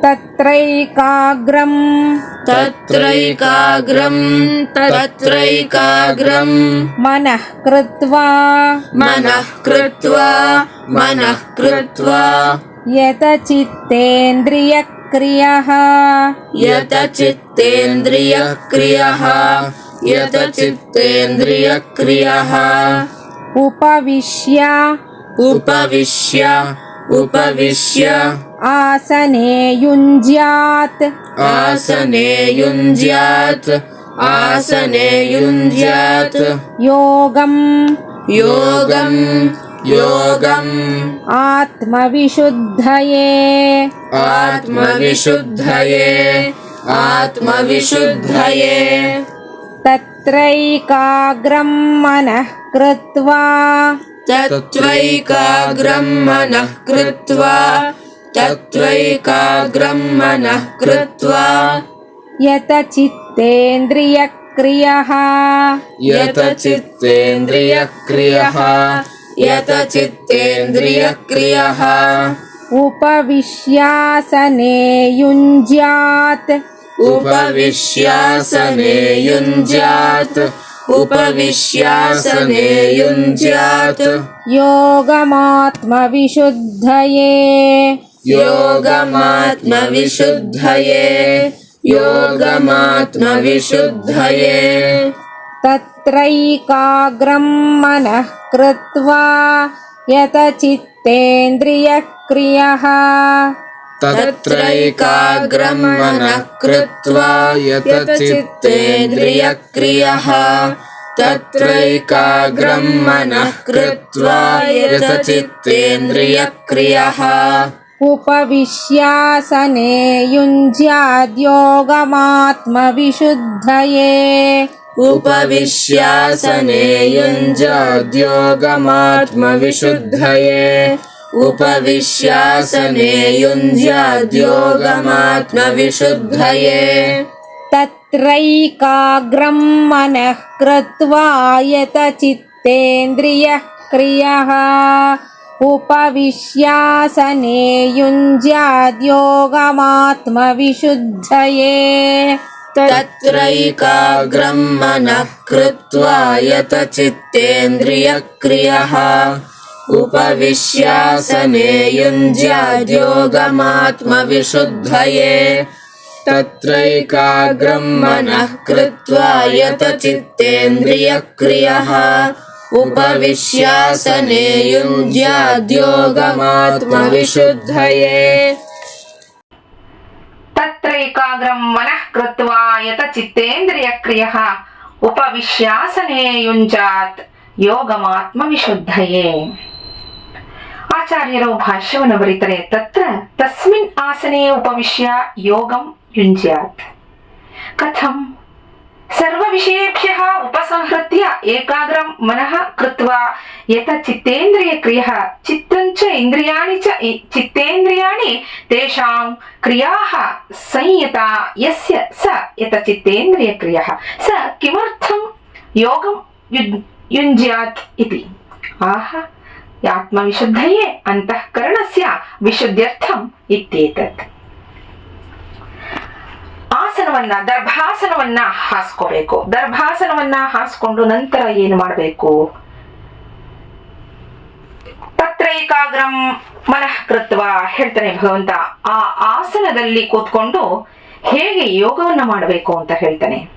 ತತ್ರೈಕಾಗ್ರಂ ತತ್ರೈಕಾಗ್ರಂ ತತ್ರೈಕಾಗ್ರಂ ಮನಃ ಕೃತ್ವಾ ಮನಃ ಕೃತ್ವಾ ಮನಃ ಕೃತ್ವಾ ಯತ ಚಿತ್ತೇಂದ್ರಿಯ ಕ್ರಿಯಃ ಯತ ಚಿತ್ತೇಂದ್ರಿಯ ಕ್ರಿಯಃ ಯತ ಚಿತ್ತೇಂದ್ರಿಯ ಕ್ರಿಯಃ ಉಪವಿಶ್ಯ ಉಪವಿಶ್ಯ ಉಪವಿಶ್ಯ ಆಸನೆ ಯುಂಜ್ಯಾತ್ ಆಸನೆ ಯುಂಜ್ಯಾತ್ ಆಸನೆ ಯುಂಜ್ಯಾತ್ ಯೋಗಂ ಯೋಗಂ ಯೋಗಂ ಆತ್ಮವಿಶುದ್ಧಯೇ ಆತ್ಮವಿಶುದ್ಧಯೇ ಆತ್ಮವಿಶುದ್ಧಯೇ ತತ್ರೈಕಾಗ್ರಂ ಮನಃ ಕೃತ್ವಾ ತತ್ವೈಕಾಗ್ರಂ ಮನಃ ಕೃತ್ವಾ ತತ್ವೈಕಾಗ್ರಂ ಮನಃ ಕೃತ್ವಾ ಯತ ಚಿತ್ತೇಂದ್ರಿಯ ಕ್ರಿಯಃ ಯತ ಚಿತ್ತೇಂದ್ರಿಯ ಕ್ರಿಯಃ ಯತ ಚಿತ್ತೇಂದ್ರಿಯ ಕ್ರಿಯಃ ಉಪವಿಶ್ಯಾಸನೆ ಯುಂಜ್ಯಾತ್ ಉಪವಿಶ್ಯಾಸನೆ ಯುಂಜ್ಯಾತ್ ಉಪವಿಶ್ಯಾಸನೆ ಯುಂಜ್ಯಾತ್ ಯೋಗಮಾತ್ಮವಿಶುದ್ಧಯೇ ಯೋಗಮಾತ್ಮವಿಶುದ್ಧಯೇ ಯೋಗಮಾತ್ಮವಿಶುದ್ಧಯೇ ತತ್ರೈಕಾಗ್ರಂ ಮನಃ ಕೃತ್ವಾ ಯತ ಚಿತ್ತೇಂದ್ರಿಯ ಕ್ರಿಯಃ ತತ್ರೈಕಾಗ್ರಂ ಮನಃ ಕೃತ್ವಾ ಯತ ಚಿತ್ತೇಂದ್ರಿಯ ಕ್ರಿಯಃ ತತ್ರೈಕಾಗ್ರಂ ಮನಃ ಕೃತ್ವಾ ಯತ ಚಿತ್ತೇಂದ್ರಿಯ ಕ್ರಿಯಃ ಉಪವಿಶ್ಯಾಸನೆ ಯುಂಜ್ಯಾದ್ಯೋಗಮಾತ್ಮವಿಶುದ್ಧಯೇ ಉಪವಿಶ್ಯಾಸನೆ ಯುಂಜ್ಯಾದ್ಯೋಗಮಾತ್ಮವಿಶುದ್ಧಯೇ ಉಪವಿಶ್ಯಾಸನೆ ಯುಂಜ್ಯಾದ್ಯೋಗಮಾತ್ಮವಿಶುದ್ಧಯೇ ತತ್ರೈಕಾಗ್ರಂ ಮನಃ ಕೃತ್ವಾ ಯತ ಚಿತ್ತೇಂದ್ರಿಯ ಕ್ರಿಯಃ ಉಪವಿಶ್ಯಾಸನೆ ಯುಂಜ್ಯಾದ್ಯೋಗಮಾತ್ಮವಿಶುದ್ಧಯೇ ತತ್ರೈಕಾಗ್ರಂ ಮನಃ ಕೃತ್ವಾ ಯತ ಚಿತ್ತೇಂದ್ರಿಯ ಕ್ರಿಯಃ ಉಪವಿಶ್ಯಾಸನೆ ಯುಂಜ್ಯಾದ್ಯೋಗಮಾತ್ಮವಿಶುದ್ಧಯೇ ತತ್ರೈಕಾಗ್ರಂ ಮನಃ ಕೃತ್ವಾ ಯತ ಚಿತ್ತೇಂದ್ರಿಯ ಕ್ರಿಯಃ ಉಪವಿಶ್ಯಾಸನೆ ಯುಂಜ್ಯಾದ್ಯೋಗಮಾತ್ಮವಿಶುದ್ಧಯೇ ತತ್ರೈಕಾಗ್ರಂ ಮನಃ ಕೃತ್ವಾ ಯತ ಚಿತ್ತೇಂದ್ರಿಯ ಕ್ರಿಯಃ ಉಪವಿಶ್ಯಾಸನೆ ಯುಂಜಾತ್ ಯೋಗಮಾತ್ಮವಿಶುದ್ಧಯೇ. ಆಚಾರ್ಯರು ಭಾಷ್ಯವನ್ನು ಬರೀತಾರೆ. ತತ್ರ ತಸ್ಮಿನ್ ಆಸನೆ ಉಪವಿಶ್ಯ ಯೋಗಂ ಯುಂಜ್ಯಾತ್. ಕಥಂ ಸರ್ವ ವಿಷಯೇಭ್ಯಃ ಉಪಸಂಹೃತ್ಯ ಏಕಾಗ್ರಂ ಮನಃ ಕೃತ್ವಾ ಯತ ಚಿತ್ತೇಂದ್ರಿಯ ಕ್ರಿಯಃ ಚಿತ್ತಂಚ ಇಂದ್ರಿಯಾಣಿ ಚ ಚಿತ್ತೇಂದ್ರಿಯಾಣಿ ತೇಷಾಂ ಕ್ರಿಯಾಃ ಸಂಯತಾ ಯಸ್ಯ ಸ ಯತ ಚಿತ್ತೇಂದ್ರಿಯ ಕ್ರಿಯಃ ಸ ಕಿಮರ್ಥಂ ಯೋಗಂ ಯುಂಜ್ಯಾತ್ ಇತಿ. ಆಹ ಆತ್ಮವಿಶುದ್ಧಯೇ ಅಂತಃಕರಣಸ್ಯ ವಿಶುದ್ಧ್ಯರ್ಥಂ ಇತ್ಯೇತತ್. ಆಸನವನ್ನ ದರ್ಭಾಸನವನ್ನ ಹಾಸ್ಕೋಬೇಕು. ದರ್ಭಾಸನವನ್ನ ಹಾಸ್ಕೊಂಡು ನಂತರ ಏನು ಮಾಡಬೇಕು? ತತ್ರೈಕಾಗ್ರಂ ಮನಃ ಕೃತ್ವಾ ಹೇಳ್ತಾನೆ ಭಗವಂತ. ಆ ಆಸನದಲ್ಲಿ ಕೂತ್ಕೊಂಡು ಹೇಗೆ ಯೋಗವನ್ನ ಮಾಡಬೇಕು ಅಂತ ಹೇಳ್ತಾನೆ.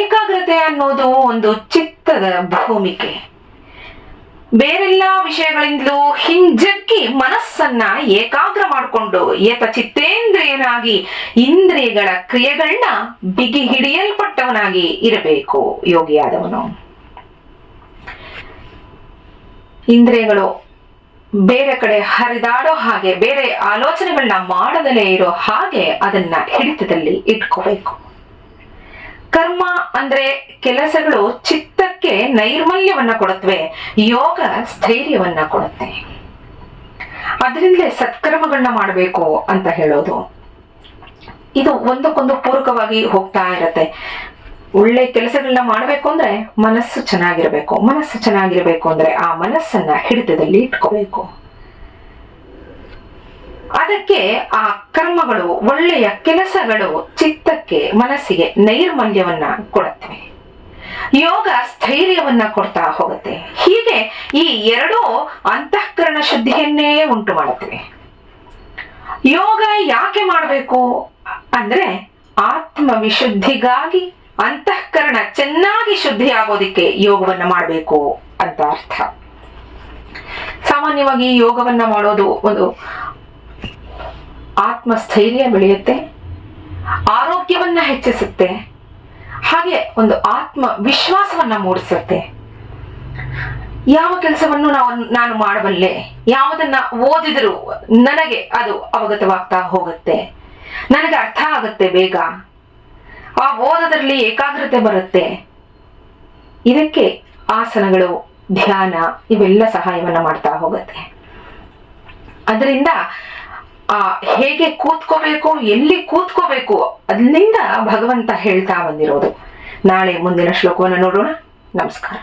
ಏಕಾಗ್ರತೆ ಅನ್ನೋದು ಒಂದು ಚಿತ್ತದ ಭೂಮಿಕೆ. ಬೇರೆಲ್ಲಾ ವಿಷಯಗಳಿಂದಲೂ ಹಿಂಜಕ್ಕಿ ಮನಸ್ಸನ್ನ ಏಕಾಗ್ರ ಮಾಡಿಕೊಂಡು ಏತ ಚಿತ್ತೇಂದ್ರಿಯನಾಗಿ ಇಂದ್ರಿಯಗಳ ಕ್ರಿಯೆಗಳನ್ನ ಬಿಗಿ ಹಿಡಿಯಲ್ಪಟ್ಟವನಾಗಿ ಇರಬೇಕು ಯೋಗಿಯಾದವನು. ಇಂದ್ರಿಯಗಳು ಬೇರೆ ಕಡೆ ಹರಿದಾಡೋ ಹಾಗೆ, ಬೇರೆ ಆಲೋಚನೆಗಳನ್ನ ಮಾಡದಲೇ ಇರೋ ಹಾಗೆ ಅದನ್ನ ಹಿಡಿತದಲ್ಲಿ ಇಟ್ಕೋಬೇಕು. ಕರ್ಮ ಅಂದ್ರೆ ಕೆಲಸಗಳು ಚಿತ್ತಕ್ಕೆ ನೈರ್ಮಲ್ಯವನ್ನ ಕೊಡುತ್ತವೆ, ಯೋಗ ಸ್ಥೈರ್ಯವನ್ನ ಕೊಡುತ್ತೆ. ಅದರಿಂದಲೇ ಸತ್ಕರ್ಮಗಳನ್ನ ಮಾಡಬೇಕು ಅಂತ ಹೇಳೋದು. ಇದು ಒಂದಕ್ಕೊಂದು ಪೂರಕವಾಗಿ ಹೋಗ್ತಾ ಇರತ್ತೆ. ಒಳ್ಳೆ ಕೆಲಸಗಳನ್ನ ಮಾಡಬೇಕು ಅಂದ್ರೆ ಮನಸ್ಸು ಚೆನ್ನಾಗಿರ್ಬೇಕು. ಮನಸ್ಸು ಚೆನ್ನಾಗಿರ್ಬೇಕು ಅಂದ್ರೆ ಆ ಮನಸ್ಸನ್ನ ಹಿಡಿತದಲ್ಲಿ ಇಟ್ಕೋಬೇಕು. ಆ ಅದಕ್ಕೆ ಆ ಕರ್ಮಗಳು, ಒಳ್ಳೆಯ ಕೆಲಸಗಳು ಚಿತ್ತಕ್ಕೆ, ಮನಸ್ಸಿಗೆ ನೈರ್ಮಲ್ಯವನ್ನ ಕೊಡುತ್ತವೆ. ಯೋಗ ಸ್ಥೈರ್ಯವನ್ನ ಕೊಡ್ತಾ ಹೋಗುತ್ತೆ. ಹೀಗೆ ಈ ಎರಡೂ ಅಂತಃಕರಣ ಶುದ್ಧಿಯನ್ನೇ ಉಂಟು ಮಾಡುತ್ತವೆ. ಯೋಗ ಯಾಕೆ ಮಾಡಬೇಕು ಅಂದ್ರೆ ಆತ್ಮ ವಿಶುದ್ಧಿಗಾಗಿ, ಅಂತಃಕರಣ ಚೆನ್ನಾಗಿ ಶುದ್ಧಿ ಆಗೋದಿಕ್ಕೆ ಯೋಗವನ್ನ ಮಾಡಬೇಕು ಅಂತ ಅರ್ಥ. ಸಾಮಾನ್ಯವಾಗಿ ಯೋಗವನ್ನ ಮಾಡೋದು ಒಂದು ಆತ್ಮಸ್ಥೈರ್ಯ ಬೆಳೆಯುತ್ತೆ, ಆರೋಗ್ಯವನ್ನ ಹೆಚ್ಚಿಸುತ್ತೆ, ಹಾಗೆ ಒಂದು ಆತ್ಮ ವಿಶ್ವಾಸವನ್ನ ಮೂಡಿಸುತ್ತೆ. ಯಾವ ಕೆಲಸವನ್ನು ನಾನು ಮಾಡಬಲ್ಲೆ, ಯಾವುದನ್ನ ಓದಿದರೂ ನನಗೆ ಅದು ಅವಗತವಾಗ್ತಾ ಹೋಗುತ್ತೆ, ನನಗೆ ಅರ್ಥ ಆಗುತ್ತೆ ಬೇಗ, ಆ ಓದೋದ್ರಲ್ಲಿ ಏಕಾಗ್ರತೆ ಬರುತ್ತೆ. ಇದಕ್ಕೆ ಆಸನಗಳು, ಧ್ಯಾನ ಇವೆಲ್ಲ ಸಹಾಯವನ್ನ ಮಾಡ್ತಾ ಹೋಗುತ್ತೆ. ಅದರಿಂದ ಹೇಗೆ ಕೂತ್ಕೋಬೇಕು, ಎಲ್ಲಿ ಕೂತ್ಕೋಬೇಕು ಅಲ್ಲಿಂದ ಭಗವಂತ ಹೇಳ್ತಾ ಬಂದಿರೋದು. ನಾಳೆ ಮುಂದಿನ ಶ್ಲೋಕವನ್ನು ನೋಡೋಣ. ನಮಸ್ಕಾರ.